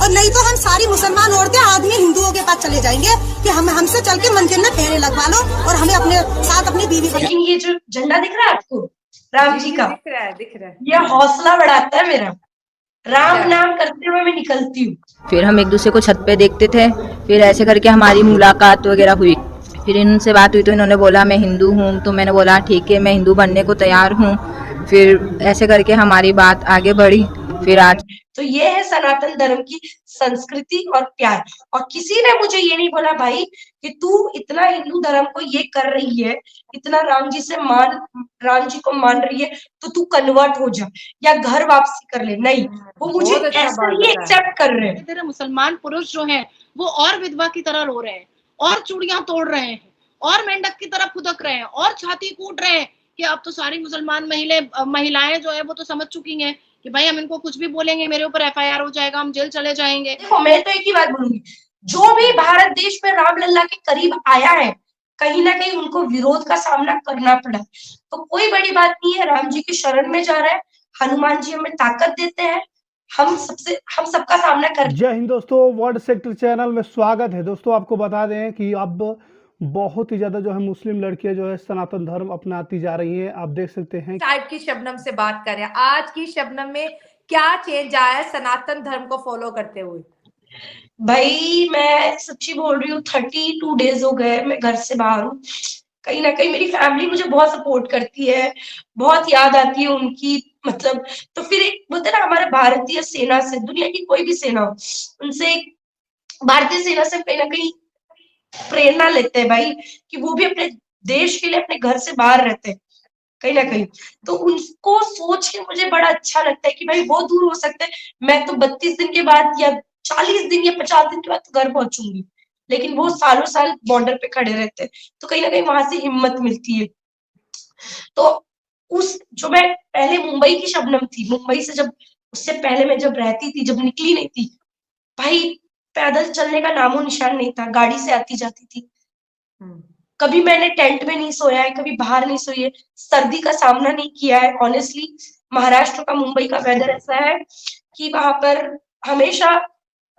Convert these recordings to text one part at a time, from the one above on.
और नहीं तो हम सारी मुसलमान औरतें आदमी हिंदुओं के पास चले जाएंगे कि हमसे चल के मंदिर में फेरे लगवा लो और हमें अपने साथ अपनी बीवी को। लेकिन ये जो झंडा दिख रहा है आपको राम जी का, दिख रहा है। यह हौसला बढ़ाता है मेरा। राम नाम करते हुए मैं निकलती हूँ। फिर हम एक दूसरे को छत पे देखते थे, फिर ऐसे करके हमारी मुलाकात वगैरह हुई। फिर इनसे बात हुई तो इन्होंने बोला मैं हिंदू हूँ, तो मैंने बोला ठीक है मैं हिंदू बनने को तैयार हूँ। फिर ऐसे करके हमारी बात आगे बढ़ी। फिर आज तो ये है सनातन धर्म की संस्कृति और प्यार। और किसी ने मुझे ये नहीं बोला भाई कि तू इतना हिंदू धर्म को ये कर रही है, इतना राम जी को मान रही है, तो तू कन्वर्ट हो जा या घर वापसी कर ले। नहीं, वो मुझे ऐसे ही एक्सेप्ट कर रहे हैं। तेरे मुसलमान पुरुष जो हैं वो और विधवा की तरह रो रहे हैं और चूड़ियां तोड़ रहे हैं और मेंढक की तरह फुदक रहे हैं और छाती कूट रहे हैं कि अब तो सारी मुसलमान महिलाएं जो है वो तो समझ चुकी हैं कि भाई हम इनको कुछ भी बोलेंगे मेरे ऊपर एफआईआर हो जाएगा, हम जेल चले जाएंगे। देखो मैं तो एक ही बात बोलूंगी, जो भी भारत देश में रामलला के करीब आया है कहीं ना कहीं उनको विरोध का सामना करना पड़ा। तो कोई बड़ी बात नहीं है, राम जी की शरण में जा रहा है, हनुमान जी हमें ताकत देते हैं, हम सबका सामना कर। जय हिंद दोस्तों, वर्ल्ड सेक्टर चैनल में स्वागत है। दोस्तों आपको बता दें कि अब बहुत ही ज्यादा जो है मुस्लिम लड़कियां जो है सनातन धर्म अपनाती जा रही हैं। आप देख सकते हैं। टाइप की शबनम से बात करें, आज की शबनम में क्या चेंज आया है सनातन धर्म को फॉलो करते हुए? भाई मैं सच्ची बोल रही हूँ, 32 डेज हो गए मैं घर से बाहर हूँ। कहीं ना कहीं मेरी फैमिली मुझे बहुत सपोर्ट करती है, बहुत याद आती है उनकी, मतलब। तो फिर एक बोलते ना, हमारे भारतीय सेना से, दुनिया की कोई भी सेना हो, उनसे भारतीय सेना से कहीं ना कहीं प्रेरणा लेते हैं भाई, कि वो भी अपने देश के लिए अपने घर से बाहर रहते हैं कहीं ना कहीं। तो उनको सोच के मुझे बड़ा अच्छा लगता है कि भाई वो दूर हो सकते हैं, मैं तो 32 दिन के बाद या 40 दिन या 50 दिन के बाद तो घर पहुंचूंगी, लेकिन वो सालों साल बॉर्डर पे खड़े रहते हैं, तो कहीं ना कहीं वहां से हिम्मत मिलती है। तो उस जो मैं पहले मुंबई की शबनम थी, मुंबई से जब उससे पहले मैं जब रहती थी, जब निकली नहीं थी भाई, पैदल चलने का नामो निशान नहीं था, गाड़ी से आती जाती थी। कभी मैंने टेंट में नहीं सोया है, कभी बाहर नहीं सोई है, सर्दी का सामना नहीं किया है। ऑनेस्टली महाराष्ट्र का, मुंबई का वेदर ऐसा है कि वहां पर हमेशा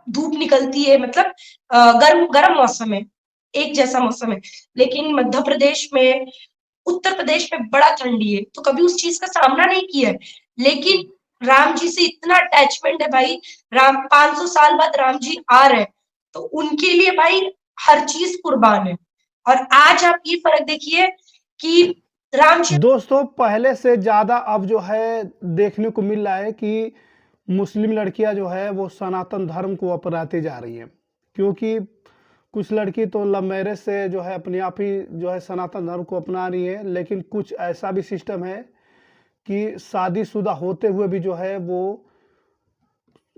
धूप निकलती है, मतलब गर्म मौसम है, एक जैसा मौसम है। लेकिन मध्य प्रदेश में, उत्तर प्रदेश में बड़ा ठंडी है, तो कभी उस चीज का सामना नहीं किया है। लेकिन राम जी से इतना अटैचमेंट है भाई, 500 साल बाद राम जी आ रहे हैं, तो उनके लिए भाई हर चीज कुर्बान है। और आज आप ये फर्क देखिए कि राम जी, दोस्तों पहले से ज्यादा अब जो है देखने को मिल रहा है कि मुस्लिम लड़कियां जो है वो सनातन धर्म को अपनाती जा रही हैं। क्योंकि कुछ लड़की तो लव मैरिज से जो है अपने आप ही जो है सनातन धर्म को अपना रही है, लेकिन कुछ ऐसा भी सिस्टम है कि शादीशुदा होते हुए भी जो है वो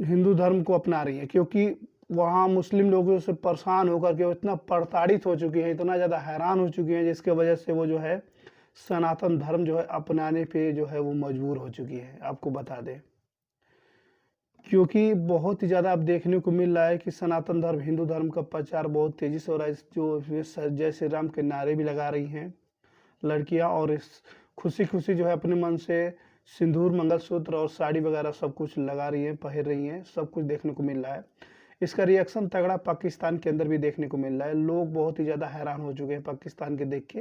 हिंदू धर्म को अपना रही है। क्योंकि वहाँ मुस्लिम लोगों से परेशान होकर के वो इतना प्रताड़ित हो चुकी हैं, इतना ज़्यादा हैरान हो चुकी हैं, जिसके वजह से वो जो है सनातन धर्म जो है अपनाने पे जो है वो मजबूर हो चुकी है। आपको बता दें, क्योंकि बहुत ही ज़्यादा अब देखने को मिल रहा है कि सनातन धर्म, हिंदू धर्म का प्रचार बहुत तेज़ी से हो रहा है। जो जय श्री राम के नारे भी लगा रही हैं लड़कियां, और इस खुशी खुशी जो है अपने मन से सिंदूर, मंगलसूत्र और साड़ी वगैरह सब कुछ लगा रही हैं, पहन रही हैं, सब कुछ देखने को मिल रहा है। इसका रिएक्शन तगड़ा पाकिस्तान के अंदर भी देखने को मिल रहा है। लोग बहुत ही ज़्यादा हैरान हो चुके हैं पाकिस्तान के देख के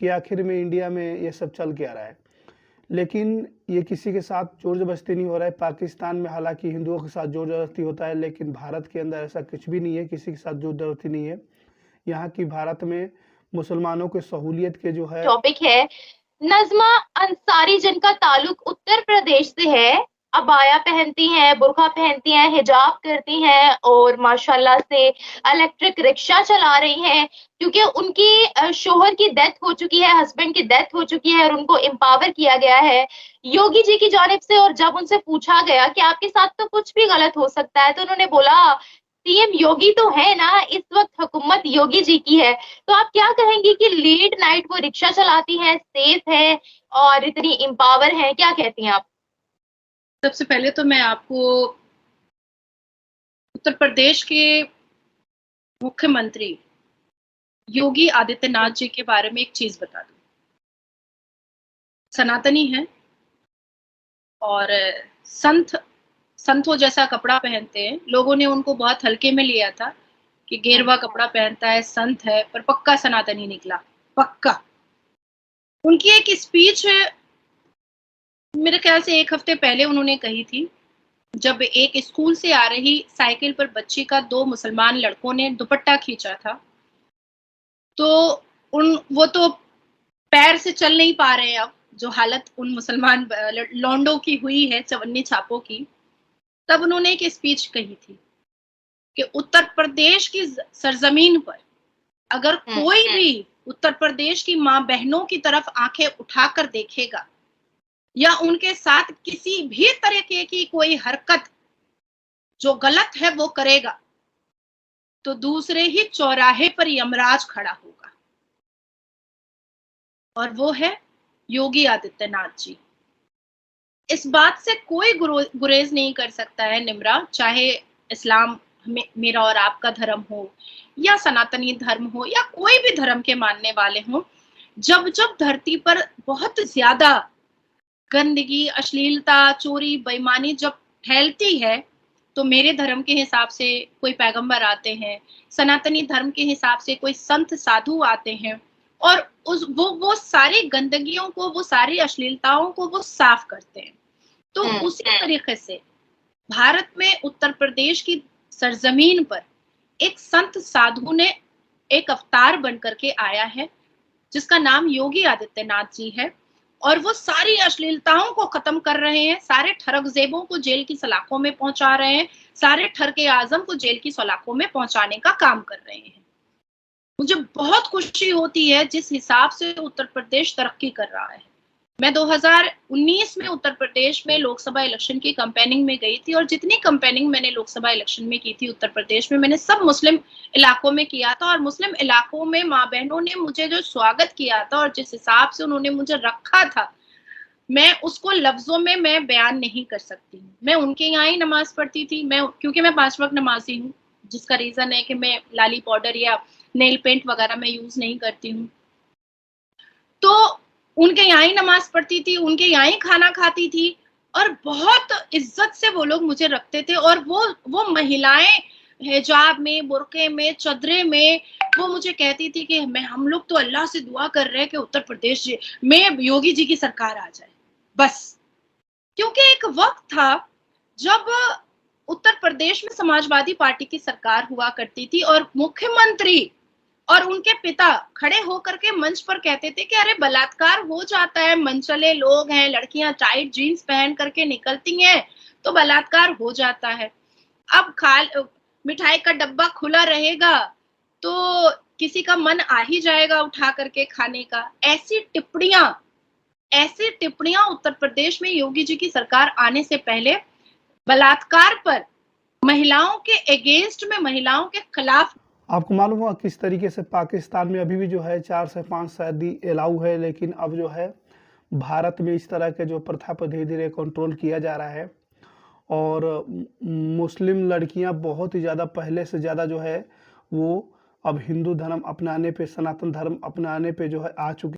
कि आखिर में इंडिया में ये सब चल के आ रहा है। लेकिन ये किसी के साथ जोर जबरदस्ती नहीं हो रहा है। पाकिस्तान में हालांकि हिंदुओं के साथ जोर जबरदस्ती होता है, लेकिन भारत के अंदर ऐसा कुछ भी नहीं है, किसी के साथ जोर जबरदस्ती नहीं है। यहाँ की भारत में मुसलमानों के सहूलियत के जो है टॉपिक है। नज़मा अंसारी जिनका ताल्लुक उत्तर प्रदेश से है, अबाया पहनती हैं, बुर्का पहनती हैं, हिजाब करती हैं और माशाल्लाह से इलेक्ट्रिक रिक्शा चला रही हैं, क्योंकि उनकी शोहर की डेथ हो चुकी है, हस्बैंड की डेथ हो चुकी है और उनको एम्पावर किया गया है योगी जी की जानिब से। और जब उनसे पूछा गया कि आपके साथ तो कुछ भी गलत हो सकता है, तो उन्होंने बोला सीएम योगी तो है ना, इस वक्त हुकूमत योगी जी की है। तो आप क्या कहेंगी कि लेट नाइट वो रिक्शा चलाती हैं, सेफ है और इतनी एम्पावर है, क्या कहती हैं आप? सबसे पहले तो मैं आपको उत्तर प्रदेश के मुख्यमंत्री योगी आदित्यनाथ जी के बारे में एक चीज बता दूं। सनातनी हैं और संत संतों जैसा कपड़ा पहनते हैं, लोगों ने उनको बहुत हल्के में लिया था कि गेरुआ कपड़ा पहनता है, संत है, पर पक्का सनातनी निकला, पक्का। उनकी एक स्पीच मेरे ख्याल से 1 हफ्ते पहले उन्होंने कही थी, जब एक स्कूल से आ रही साइकिल पर बच्ची का 2 मुसलमान लड़कों ने दुपट्टा खींचा था। तो वो तो पैर से चल नहीं पा रहे हैं अब, जो हालत उन मुसलमान लौंडों की हुई है, चवन्नी छापों की। तब उन्होंने एक स्पीच कही थी कि उत्तर प्रदेश की सरजमीन पर अगर कोई भी उत्तर प्रदेश की मां बहनों की तरफ आंखें उठाकर देखेगा या उनके साथ किसी भी तरीके की कोई हरकत जो गलत है वो करेगा, तो दूसरे ही चौराहे पर यमराज खड़ा होगा, और वो है योगी आदित्यनाथ जी। इस बात से कोई गुरेज नहीं कर सकता है निम्रा, चाहे इस्लाम मेरा और आपका धर्म हो या सनातनी धर्म हो या कोई भी धर्म के मानने वाले हो, जब जब धरती पर बहुत ज्यादा गंदगी, अश्लीलता, चोरी, बेईमानी जब फैलती है, तो मेरे धर्म के हिसाब से कोई पैगंबर आते हैं, सनातनी धर्म के हिसाब से कोई संत साधु आते हैं और वो सारी गंदगियों को, वो सारी अश्लीलताओं को वो साफ करते हैं। तो उसी तरीके से भारत में उत्तर प्रदेश की सरजमीन पर एक संत साधु ने एक अवतार बन करके आया है, जिसका नाम योगी आदित्यनाथ जी है, और वो सारी अश्लीलताओं को खत्म कर रहे हैं, सारे ठरकजेबों को जेल की सलाखों में पहुंचा रहे हैं, सारे ठरके आजम को जेल की सलाखों में पहुंचाने का काम कर रहे हैं। मुझे बहुत खुशी होती है जिस हिसाब से उत्तर प्रदेश तरक्की कर रहा है। मैं 2019 में उत्तर प्रदेश में लोकसभा इलेक्शन की कैंपेनिंग में गई थी, और जितनी कैंपेनिंग मैंने लोकसभा इलेक्शन में की थी उत्तर प्रदेश में, मैंने सब मुस्लिम इलाकों में किया था, और मुस्लिम इलाकों में माँ बहनों ने मुझे जो स्वागत किया था और जिस हिसाब से उन्होंने मुझे रखा था, मैं उसको लफ्जों में मैं बयान नहीं कर सकती हूँ। मैं उनके यहाँ ही नमाज पढ़ती थी, क्योंकि मैं 5 वक्त नमाजी हूँ, जिसका रीजन है कि मैं लाली पाउडर या नेल पेंट वगैरह मैं यूज नहीं करती हूँ। तो उनके यहाँ ही नमाज पढ़ती थी, उनके यहाँ ही खाना खाती थी, और बहुत इज्जत से वो लोग मुझे रखते थे। और वो महिलाएं हिजाब में, बुरके में, चदरे में, वो मुझे कहती थी कि हम लोग तो अल्लाह से दुआ कर रहे हैं कि उत्तर प्रदेश में योगी जी की सरकार आ जाए, बस। क्योंकि एक वक्त था जब उत्तर प्रदेश में समाजवादी पार्टी की सरकार हुआ करती थी, और मुख्यमंत्री और उनके पिता खड़े होकर के मंच पर कहते थे कि अरे बलात्कार हो जाता है, मनचले लोग हैं, लड़कियां टाइट जीन्स पहन करके निकलती हैं तो बलात्कार हो जाता है। अब मिठाई का डब्बा खुला रहेगा तो किसी का मन आ ही जाएगा उठा करके खाने का। ऐसी टिप्पणियां उत्तर प्रदेश में योगी जी की सरकार आने से पहले बलात्कार पर, महिलाओं के अगेंस्ट में, महिलाओं के खिलाफ। आपको मालूम हुआ किस तरीके से पाकिस्तान में अभी भी जो है 4 से 5 शादी अलाउ है, लेकिन अब जो है भारत में इस तरह के जो प्रथा पर धीरे धीरे कंट्रोल किया जा रहा है, और मुस्लिम लड़कियां बहुत ही ज़्यादा, पहले से ज़्यादा जो है वो अब हिंदू धर्म अपनाने पे, सनातन धर्म अपनाने पे जो है आ चुकी